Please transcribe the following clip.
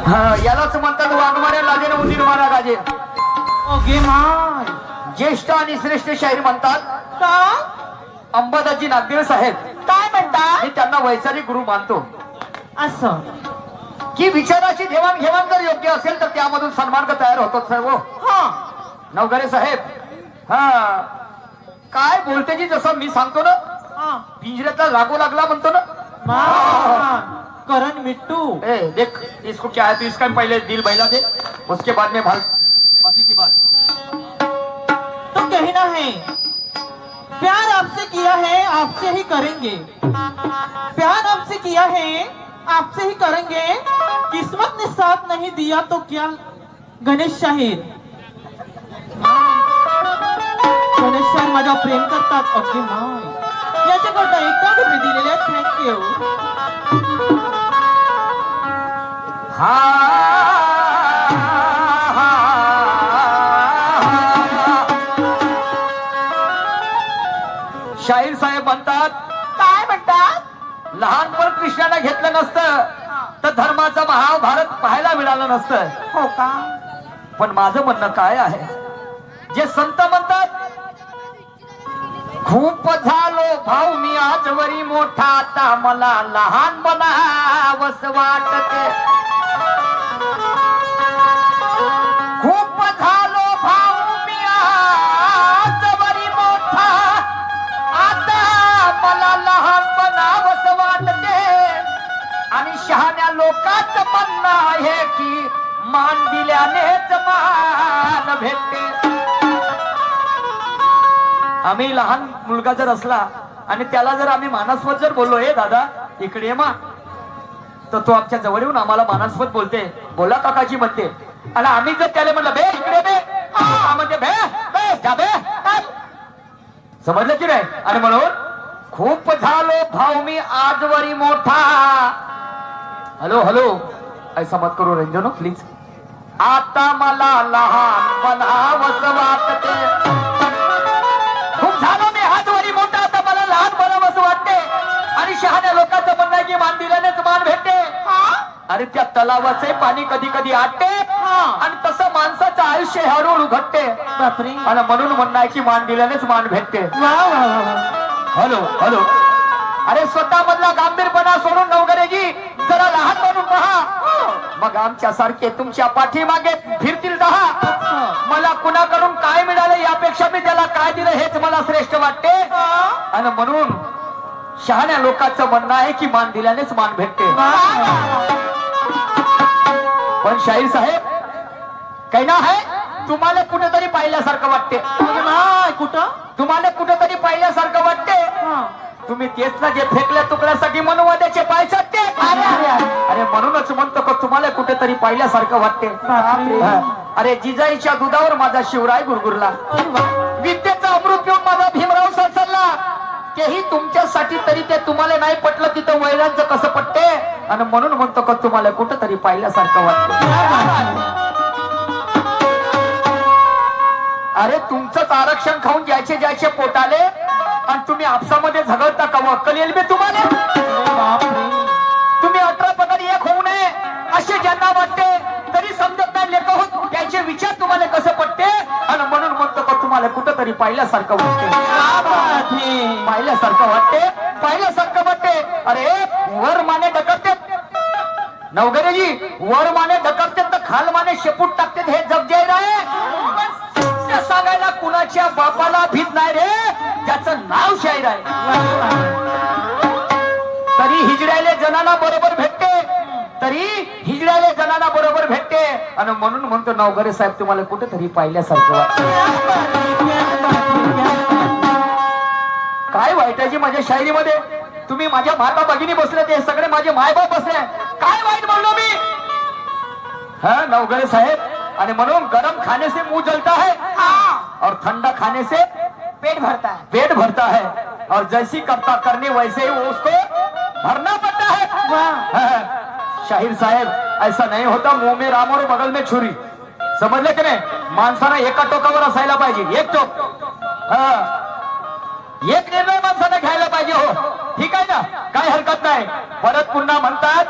यालाच म्हणतात वाघमाऱ्या लाजेने उंदीर मारा गाजे. ओके माय. ज्येष्ठ आणि श्रेष्ठ शाहीर म्हणतात का अंबादाजी नागदेव साहेब. काय म्हणता? मी त्यांना वैचारिक गुरु मानतो असं की विचाराची देवाणघेवाण जर योग्य असेल तर त्यामधून सन्मार्ग तयार होतो सर्व. हा नवघरे साहेब, काय बोलते जी जसं मी सांगतो ना, हा पिंजऱ्यातला लागू लागला म्हणतो ना. मान करण मिट्टू. ए देख इसको क्या है, तो इसका पहले दिल बहला दे, उसके बाद में बाकी की बात. तो कहना है प्यार आपसे किया है आपसे ही करेंगे. प्यार आपसे किया है आपसे ही करेंगे. किस्मत ने साथ नहीं दिया तो क्या. गणेश शाहीर. गणेश शाहीर माझ्यावर प्रेम करतात. ओके माय. याच्याकरता एका रुपये दिलेले. थँक्यू. शाहीर साहेब म्हणतात काय म्हणतात? लहानपण कृष्णाला घेतलं नसतं तर धर्माचं महाभारत पाहायला मिळालं नसतं. हो का? पण माझं म्हणणं काय आहे, जे संत म्हणतात खूप झालो भाऊ मी आजवरी मोठा, आता मला लहान बनावस वाटते. खूप झालो भाऊ मी आजवरी मोठा, आता मला लहान बनावस वाटते. आणि शहाण्या लोकांचं म्हणणं आहे की मान दिल्यानेच मान भेटते. आम्ही लहान मुलगा जर असला आणि त्याला जर आम्ही मानास्पद जर बोललो, ए दादा इकडे ये मा, तर तो आमच्या जवळ येऊन आम्हाला मानास्पद बोलते, बोला काकाजी म्हणते. आणि आम्ही जर त्याला म्हणलं बे इकडे बे, म्हणते बे बे जा बे. समजलं की नाही. आणि म्हणून खूप झालो भाऊ मी आजवरी मोठा. हॅलो हॅलो ऐसा मत करू रंजनो प्लीज. आता मला लहान बनावस वाटते. खूप झालो मी आजवरी मोठा, आता मला लहान बनावस वाटते. आणि शहाण्या लोकांचं म्हणणं आहे की मान दिल्यानेच मान भेटते. अरे त्या तलावाचे पाणी कधी कधी आटते आणि तसं माणसाचं आयुष्य हळूहळू घटते. बापरे. आणि म्हणून म्हणणं आहे की मान दिल्यानेच मान भेटते. वा वा वा. Hello hello. अरे स्वतः मधला गांभीरपणा सोडून नवघरेजी जरा लहान बनून पहा, मग आमच्या सारखे तुमच्या पाठीमागे फिरतील दहा. मला कुणाकडून काय मिळालं यापेक्षा मी त्याला काय दिलं हेच मला श्रेष्ठ वाटते. आणि म्हणून शहाण्या लोकांचं म्हणणं आहे की मान दिल्यानेच मान भेटते. पण शाहीर साहेब काही ना आहे, तुम्हाला कुठेतरी पाहिल्यासारखं वाटते. कुठं? तुम्हाला कुठेतरी पाहिल्यासारखं वाटते. तुम्ही तेच ना जे फेकल्या तुकड्यासाठी मनुवाद्याचे पाय चाटते. अरे म्हणूनच म्हणतो का तुम्हाला कुठेतरी पाहिल्यासारखं वाटते. अरे जिजाईच्या दुधावर माझा शिवराय गुरगुरला, विद्येचा अमृत पिऊन माझा भीमराव सरसरला. तेही तुमच्यासाठी, तरी ते तुम्हाला नाही पटलं तिथं वैरांचं कसं पटते. आणि म्हणून म्हणतो का तुम्हाला कुठेतरी पाहिल्यासारखं वाटतं. अरे तुमचंच आरक्षण खाऊन ज्याचे ज्याचे पोटाले आणि तुम्ही आपसामध्ये झगडता का? अक्कल येईल बे तुम्हाला? तुम्ही 18 पगारी एक होऊ नये असे ज्यांना वाटते तरी समजत नाही लेख होत त्याचे विचार तुम्हाला कसं पटते. आणि म्हणून म्हणतो का तुम्हाला कुठंतरी पाहिल्यासारखं वाटते. पाहिल्यासारखं वाटते, पाहिल्यासारखं वाटते. अरे वर माने ढकलते नवघरेजी, वर माने ढकलते तर खाल माने शेपूट टाकते. हे जग जाहीर आहे. सांगायला कुणाच्या बापाला भीत नाही रे, ज्याचं नाव शाहीर आहे. तरी हिजड्याले जनाना बरोबर भेटते, तरी हिजड्याले जनाना बरोबर भेटते. आणि म्हणून म्हणतो नवघरे साहेब तुम्हाला कुठेतरी पाहिल्यासारखं वाटतं. काय वाईट आहे जी माझ्या शायरीमध्ये. तुम्ही माझ्या माता भगिनी बसले, ते सगळे माझे मायबाप बसले, काय वाईट बोललो मी? हा नवघरे साहेब. आणि म्हणून गरम खाने से मुंह जलता है और ठंडा खाने से पेट भरता है. पेट भरता है और जैसी करता करने वैसे ही उसको भरना पड़ता है. शाहीर साहेब ऐसा नहीं होता मुंह में राम और बगल में छुरी. समजले की नाही. माणसाला एका टोकावर असायला पाहिजे, एक टोक. एक निर्णय माणसाने घ्यायला पाहिजे. हो ठीक आहे ना, काय हरकत नाही. परत पुन्हा म्हणतात